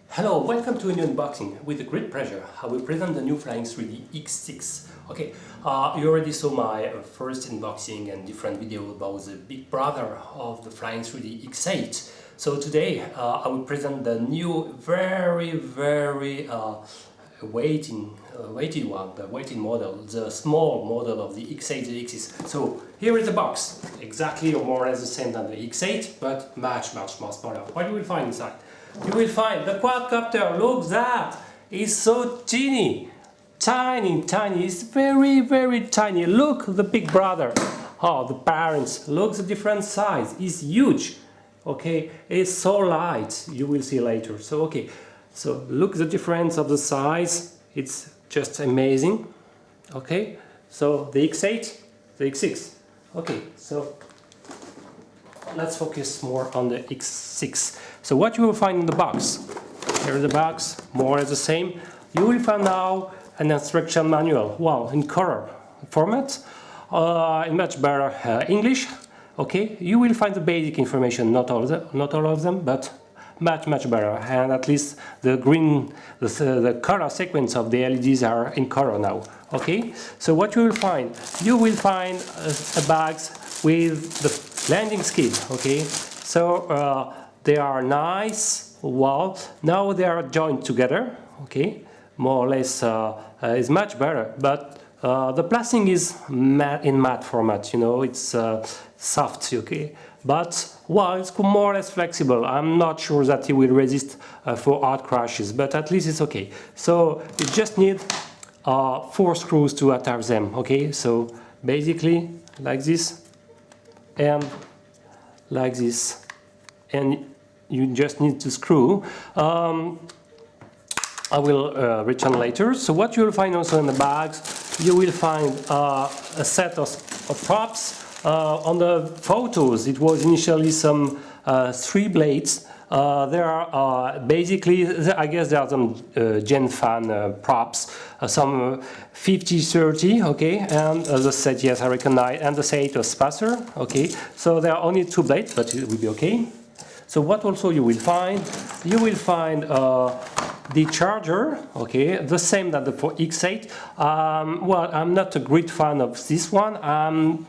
Hello, welcome to a new unboxing. With a great pleasure, I will present the new Flying3D X6. Okay, you already saw my first unboxing and different video about the big brother of the Flying3D X8. So today I will present the new, very weighted one, the weighted model, the small model of the X8 and X6. So here is the box, exactly or more or less the same than the X8, but much more smaller. What you will find inside? You will find the quadcopter. Look, that is so tiny, tiny. It's very tiny. Look, the big brother. Oh, the parents. Look, the different size. It's huge. Okay, it's so light. You will see later. So okay, so look the difference of the size. It's just amazing. Okay, so the X8, the X6. Okay, so let's focus more on the X6. So what you will find in the box, here is the box, more or less the same. You will find now an instruction manual, well, in color format, in much better English. Okay, you will find the basic information, not all of them, but much better. And at least the green, the color sequence of the LEDs are in color now. Okay, so what you will find a bag with the landing skid. Okay, so they are nice. Well, now they are joined together. Okay, more or less is much better. But the plastic is in matte format. You know, it's soft. Okay, but well, it's more or less flexible. I'm not sure that it will resist for hard crashes, but at least it's okay. So you just need 4 screws to attach them. Okay, so basically like this and like this, and you just need to screw. I will return later. So what you will find also in the bags, you will find a set of props. On the photos it was initially some 3 blades. There are basically, I guess there are some Gen fan props, some 50-30, okay, and the set, yes, I recognize, and the set was spacer, okay. So there are only 2 blades, but it will be okay. So what also you will find the charger, okay, the same that for X8. Well, I'm not a great fan of this one. I'm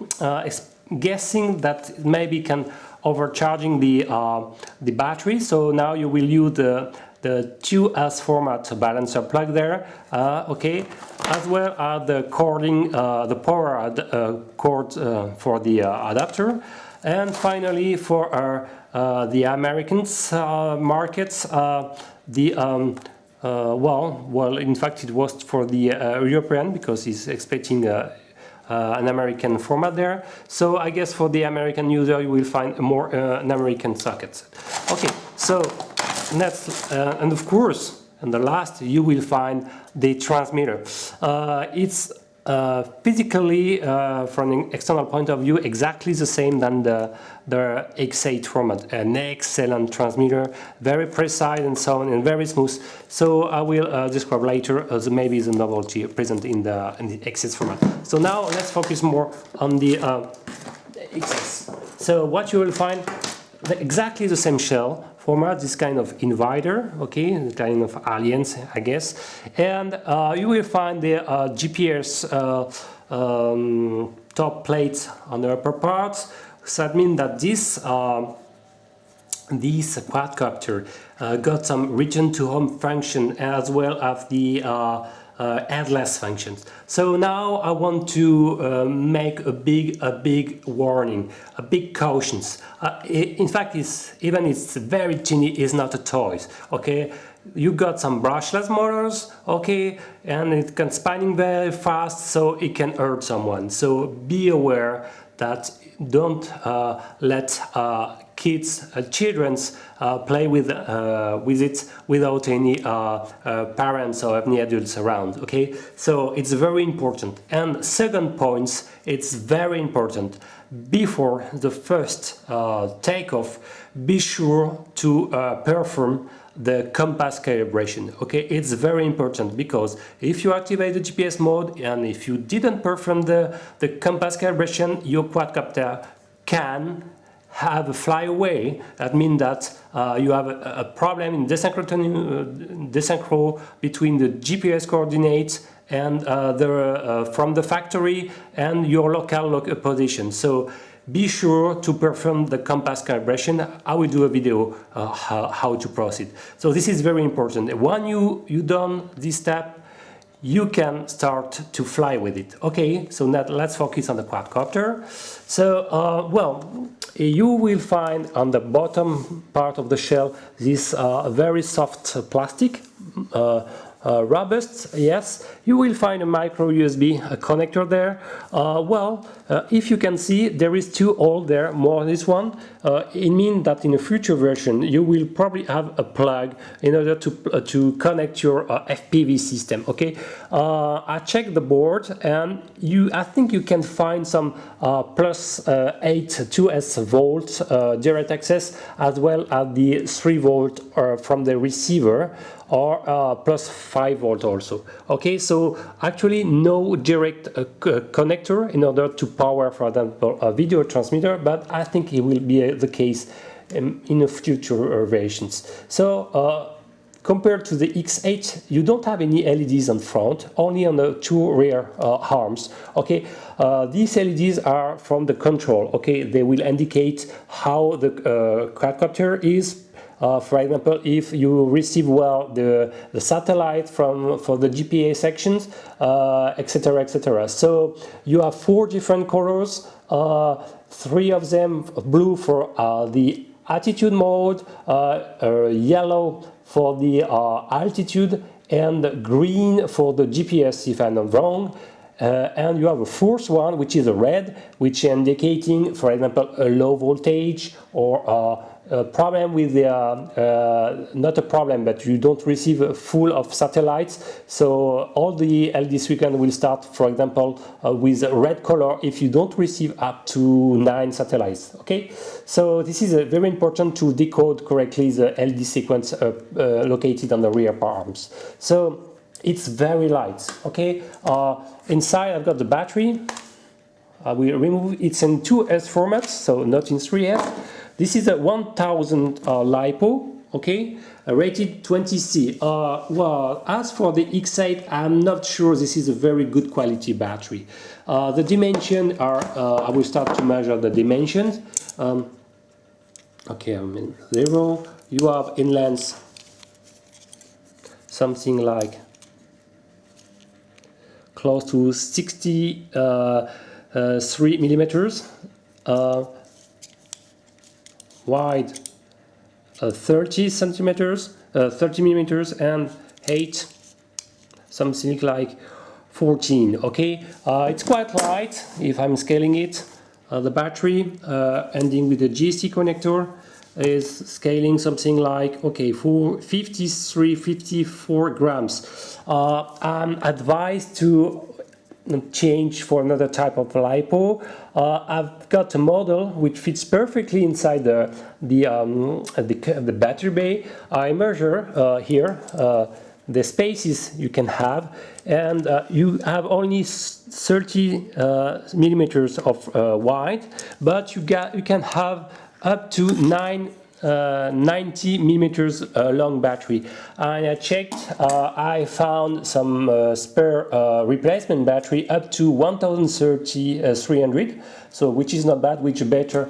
guessing that maybe can overcharging the battery. So now you will use the 2S format balancer plug there, okay, as well as the cording, the power cord for the adapter. And finally, for the Americans markets, well, in fact, it was for the European, because he's expecting an American format there. So I guess for the American user, you will find more an American socket. Okay, so next, and of course, and the last, you will find the transmitter. It's physically, from an external point of view, exactly the same than the X8 format. An excellent transmitter, very precise and so on, and very smooth. So I will describe later maybe the novelty present in the X6 format. So now let's focus more on the X6. So what you will find, exactly the same shell format, this kind of inverter, okay, kind of aliens, I guess, and you will find the GPS top plate on the upper parts. So that means that this quadcopter got some return to home function as well as the headless functions. So now I want to make a big warning, a big cautions. In fact, it's very teeny, it's not a toy. Okay, you got some brushless motors, okay, and it can spinning very fast, so it can hurt someone. So be aware that don't let children play with it without any parents or any adults around. Okay, so it's very important. And second point, it's very important. Before the first takeoff, be sure to perform the compass calibration. Okay, it's very important, because if you activate the GPS mode and if you didn't perform the compass calibration, your quadcopter can have a flyaway, that means that you have a problem in desynchro between the GPS coordinates and from the factory and your local position. So be sure to perform the compass calibration. I will do a video how to proceed. So this is very important. When you done this step, you can start to fly with it. Okay, so now let's focus on the quadcopter. So, well, you will find on the bottom part of the shell this very soft plastic, robust, yes. You will find a micro USB connector there. If you can see, there is two holes there, more this one. It means that in a future version you will probably have a plug in order to connect your FPV system. Okay, I checked the board, and I think you can find some +8 2S volt direct access, as well as the 3 volt from the receiver, or +5 volt also. Okay, so actually no direct connector in order to power, for example, a video transmitter, but I think it will be the case in the future versions. So compared to the X8, you don't have any LEDs on front, only on the two rear arms. Okay, these LEDs are from the control. Okay, they will indicate how the quadcopter is. For example, if you receive well the satellite for the GPA sections, etc., etc. So you have 4 different colors, 3 of them blue for the attitude mode, yellow for the altitude, and green for the GPS, if I'm not wrong. And you have a 4th one, which is a red, which is indicating, for example, a low voltage, or a problem with the, not a problem, but you don't receive full of satellites. So all the LD sequence will start, for example, with a red color if you don't receive up to 9 satellites. Okay, so this is very important to decode correctly the LD sequence located on the rear arms. So it's very light. Okay, inside I've got the battery. I will remove. It's in 2S format, so not in 3S. This is a 1000 LiPo, okay, rated 20C. Well, as for the X8, I'm not sure this is a very good quality battery. The dimensions are, I will start to measure the dimensions. Okay, I'm in 0. You have in length something like close to 63 millimeters. Wide 30 centimeters, 30 millimeters, and height something like 14. Okay, it's quite light if I'm scaling it. The battery ending with the GST connector is scaling something like, okay, for 54 grams. I'm advised to change for another type of LiPo. I've got a model which fits perfectly inside the battery bay. I measure here the spaces you can have, and you have only 30 millimeters of wide, but you can have up to 90 millimeters long battery. And I checked, I found some spare replacement battery up to 1300, so which is not bad, which is a better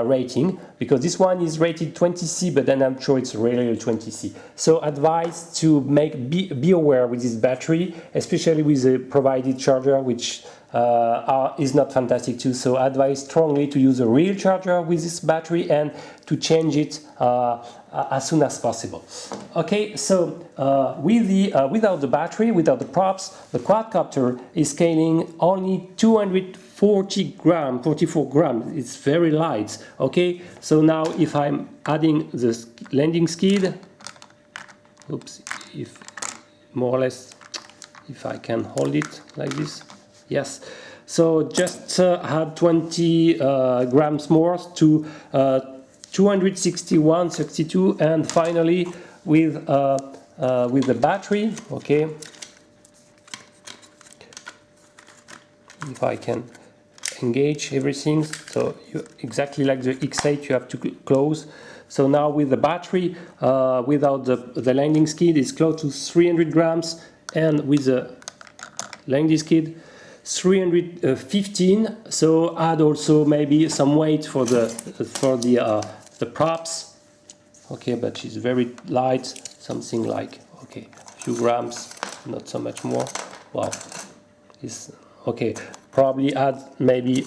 rating, because this one is rated 20C, but then I'm sure it's really 20C. So advised to be aware with this battery, especially with the provided charger, which is not fantastic too. So I advise strongly to use a real charger with this battery and to change it as soon as possible. Okay, so without the battery, without the props, the quadcopter is scaling only 244 grams. It's very light. Okay, so now if I'm adding the landing skid, oops, if more or less, if I can hold it like this. Yes, so just add 20 grams more to 261, 62, and finally with the battery. Okay, if I can engage everything. So exactly like the X8, you have to close. So now with the battery, without the landing skid, it's close to 300 grams, and with the landing skid, 315. So add also maybe some weight for the props. Okay, but it's very light, something like, okay, a few grams, not so much more. Wow, it's okay. Probably add maybe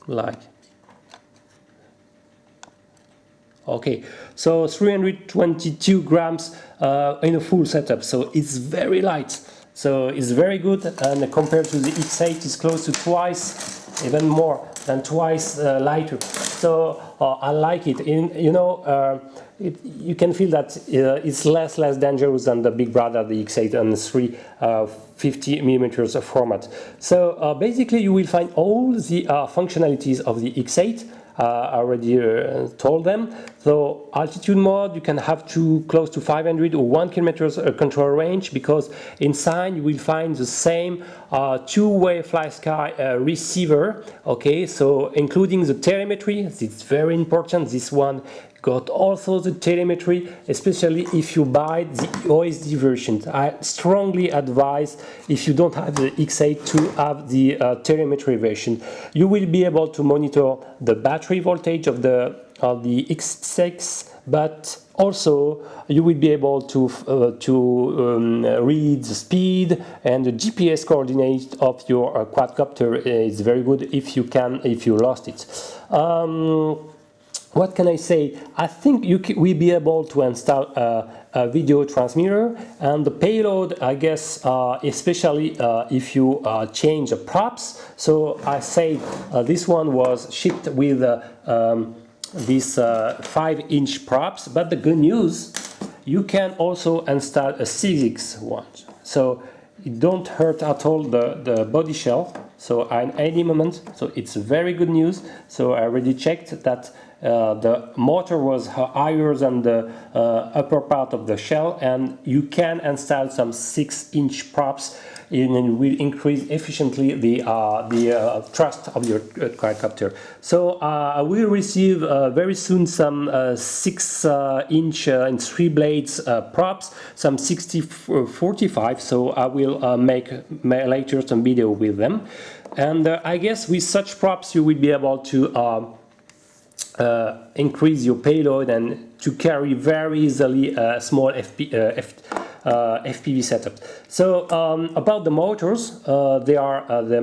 like, okay, so 322 grams in a full setup. So it's very light. So it's very good, and compared to the X8, it's close to twice, even more than twice lighter. So I like it. You can feel that it's less dangerous than the big brother, the X8 and the 350 millimeters of format. So basically, you will find all the functionalities of the X8. I already told them. So altitude mode, you can have close to 500 or 1 kilometers control range, because inside you will find the same two-way FlySky receiver. Okay, so including the telemetry, it's very important. This one got also the telemetry, especially if you buy the OSD version. I strongly advise, if you don't have the X8, to have the telemetry version. You will be able to monitor the battery voltage of the X6, but also you will be able to read the speed, and the GPS coordinate of your quadcopter is very good if you lost it. What can I say? I think we'll be able to install a video transmitter, and the payload, I guess, especially if you change the props. So I say this one was shipped with these 5-inch props, but the good news, you can also install a 6X one. So it don't hurt at all the body shell. So at any moment, so it's very good news. So I already checked that the motor was higher than the upper part of the shell, and you can install some 6-inch props, and it will increase efficiently the thrust of your quadcopter. So I will receive very soon some 6-inch and 3 blades props, some 60-45. So I will make later some video with them, and I guess with such props you will be able to increase your payload and to carry very easily a small FPV setup. So about the motors, they are the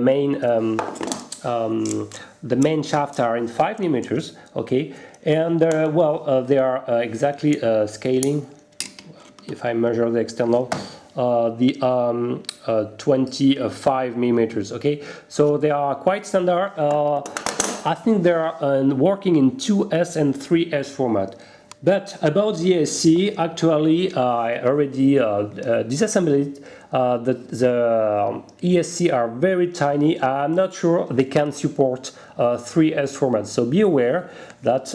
main shaft are in 5 millimeters. Okay, and they are exactly scaling. If I measure the external, the 25 millimeters. Okay, so they are quite standard. I think they are working in 2S and 3S format. But about the ESC, actually I already disassembled it. The ESC are very tiny. I'm not sure they can support 3S format. So be aware that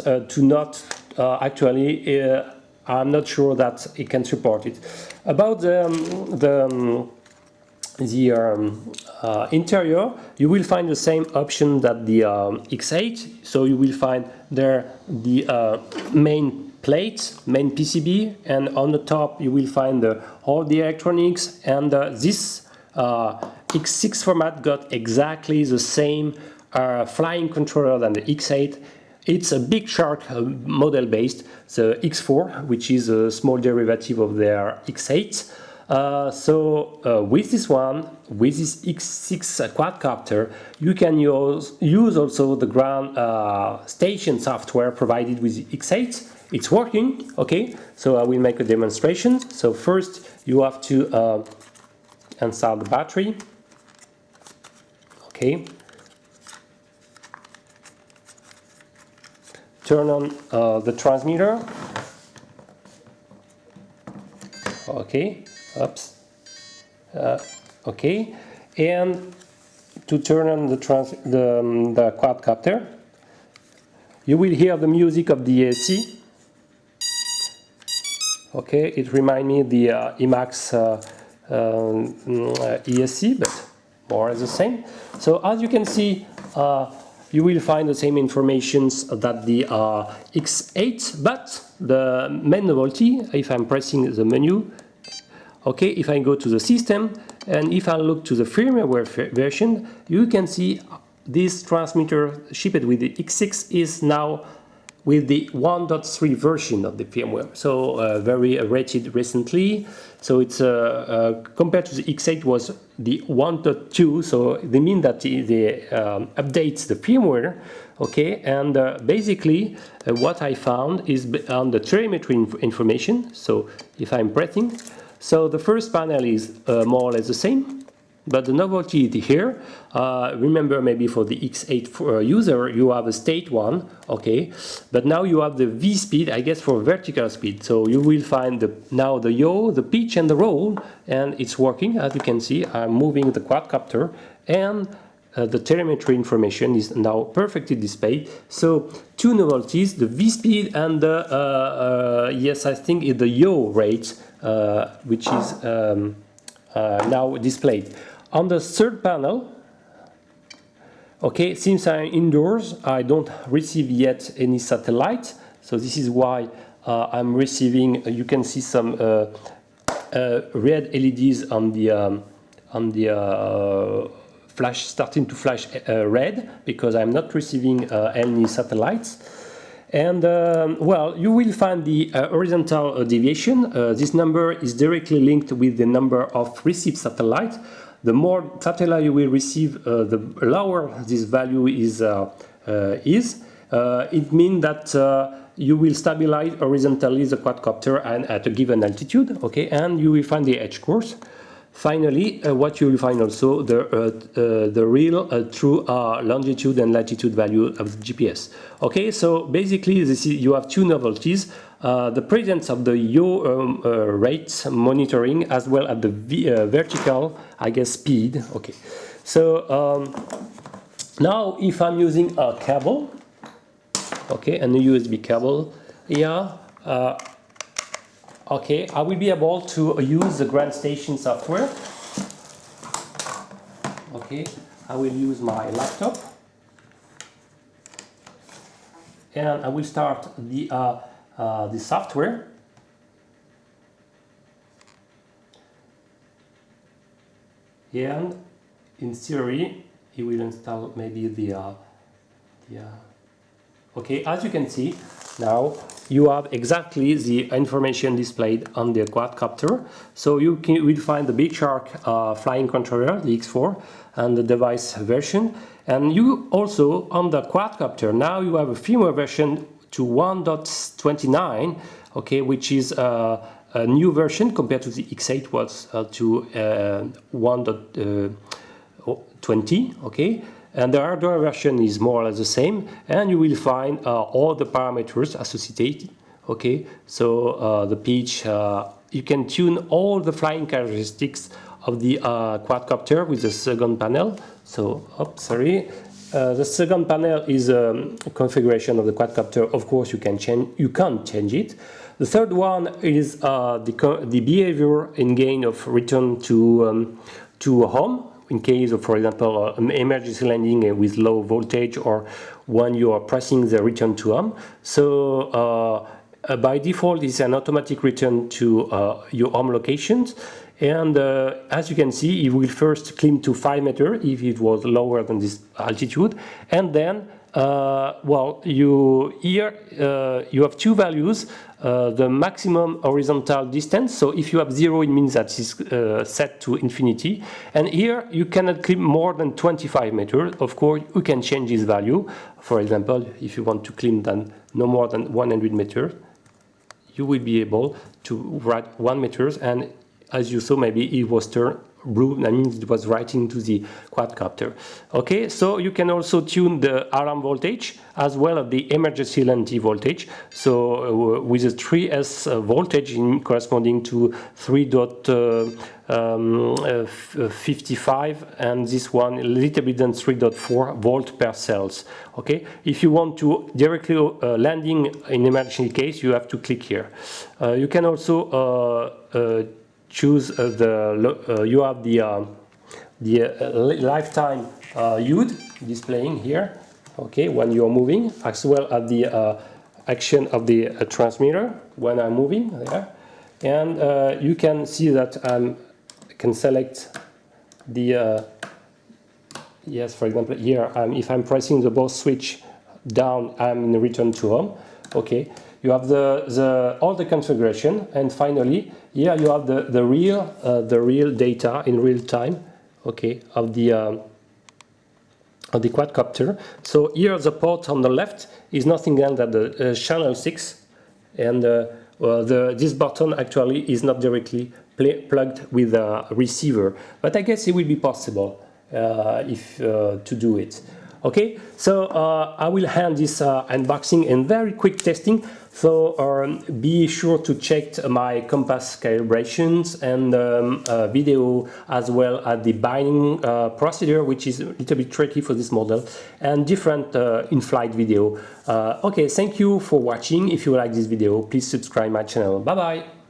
I'm not sure that it can support it. About the interior, you will find the same option that the X8. So you will find there the main plate, main PCB, and on the top you will find all the electronics, and this X6 format got exactly the same flying controller than the X8. It's a Big Shark model based, the X4, which is a small derivative of their X8. With this one, with this X6 quadcopter, you can use also the ground station software provided with the X8. It's working, okay? So I will make a demonstration. So first you have to install the battery, okay? Turn on the transmitter, okay? Oops. Okay, and to turn on the quadcopter, you will hear the music of the ESC. Okay, it reminds me the IMAX ESC, but more or less the same. So as you can see, you will find the same informations that the X8, but the main novelty, if I'm pressing the menu, okay, if I go to the system, and if I look to the firmware version, you can see this transmitter shipped with the X6 is now with the 1.3 version of the firmware, so very rated recently. So it's compared to the X8 was the 1.2, so they mean that they updates the firmware, okay. And basically what I found is on the telemetry information. So if I'm pressing, so the first panel is more or less the same. But the novelty here, remember maybe for the X8 user, you have a state one, okay, but now you have the V speed, I guess for vertical speed. So you will find now the yaw, the pitch and the roll, and it's working. As you can see, I'm moving the quadcopter, and the telemetry information is now perfectly displayed. So two novelties, the V speed and the, yes, I think it's the yaw rate, which is now displayed. On the third panel, okay, since I'm indoors, I don't receive yet any satellite. So this is why I'm receiving, you can see some red LEDs on the flash, starting to flash red, because I'm not receiving any satellites. And well, you will find the horizontal deviation. This number is directly linked with the number of received satellites. The more satellite you will receive, the lower this value is. It means that you will stabilize horizontally the quadcopter and at a given altitude, okay, and you will find the edge course. Finally, what you will find also the real true longitude and latitude value of the GPS. Okay, so basically this is, you have two novelties: the presence of the yaw rate monitoring as well as the vertical, I guess, speed. Okay, so now if I'm using a cable, okay, and a USB cable, yeah. Okay, I will be able to use the ground station software. Okay, I will use my laptop, and I will start the software. And in theory, it will install maybe okay, as you can see now, you have exactly the information displayed on the quadcopter. So you will find the Big Shark flying controller, the X4, and the device version. And you also, on the quadcopter, now you have a firmware version to 1.29, okay, which is a new version compared to the X8 was to 1.20, okay. And the hardware version is more or less the same, and you will find all the parameters associated. Okay, so the pitch, you can tune all the flying characteristics of the quadcopter with the second panel. So, oops, sorry. The second panel is a configuration of the quadcopter. Of course, you can't change it. The third one is the behavior in gain of return to home. In case of, for example, an emergency landing with low voltage, or when you are pressing the return to home. So by default, it's an automatic return to your home locations. And as you can see, it will first climb to 5 meters if it was lower than this altitude. And then, well, you have two values. The maximum horizontal distance, so if you have 0, it means that it's set to infinity, and here you cannot climb more than 25 meters. Of course, you can change this value. For example, if you want to climb then no more than 100 meters, you will be able to write 1 meter, and as you saw, maybe it was turned blue, that means it was writing to the quadcopter. Okay, so you can also tune the alarm voltage as well as the emergency landing voltage. So with a 3S voltage corresponding to 3.55, and this one a little bit than 3.4 volt per cells. Okay, if you want to directly landing in emergency case, you have to click here. You can also choose you have the lifetime HUD displaying here, okay, when you're moving, as well as the action of the transmitter when I'm moving there. And you can see that I can select the yes, for example, here if I'm pressing the both switch down, I'm in return to home. Okay, you have all the configuration, and finally here you have the real data in real time, okay, of the quadcopter. So here the port on the left is nothing else than the channel 6, and this button actually is not directly plugged with a receiver, but I guess it will be possible if to do it. Okay, so I will hand this unboxing and very quick testing. So be sure to check my compass calibrations and video, as well as the binding procedure, which is a little bit tricky for this model, and different in-flight video. Okay, thank you for watching. If you like this video, please subscribe my channel. Bye bye.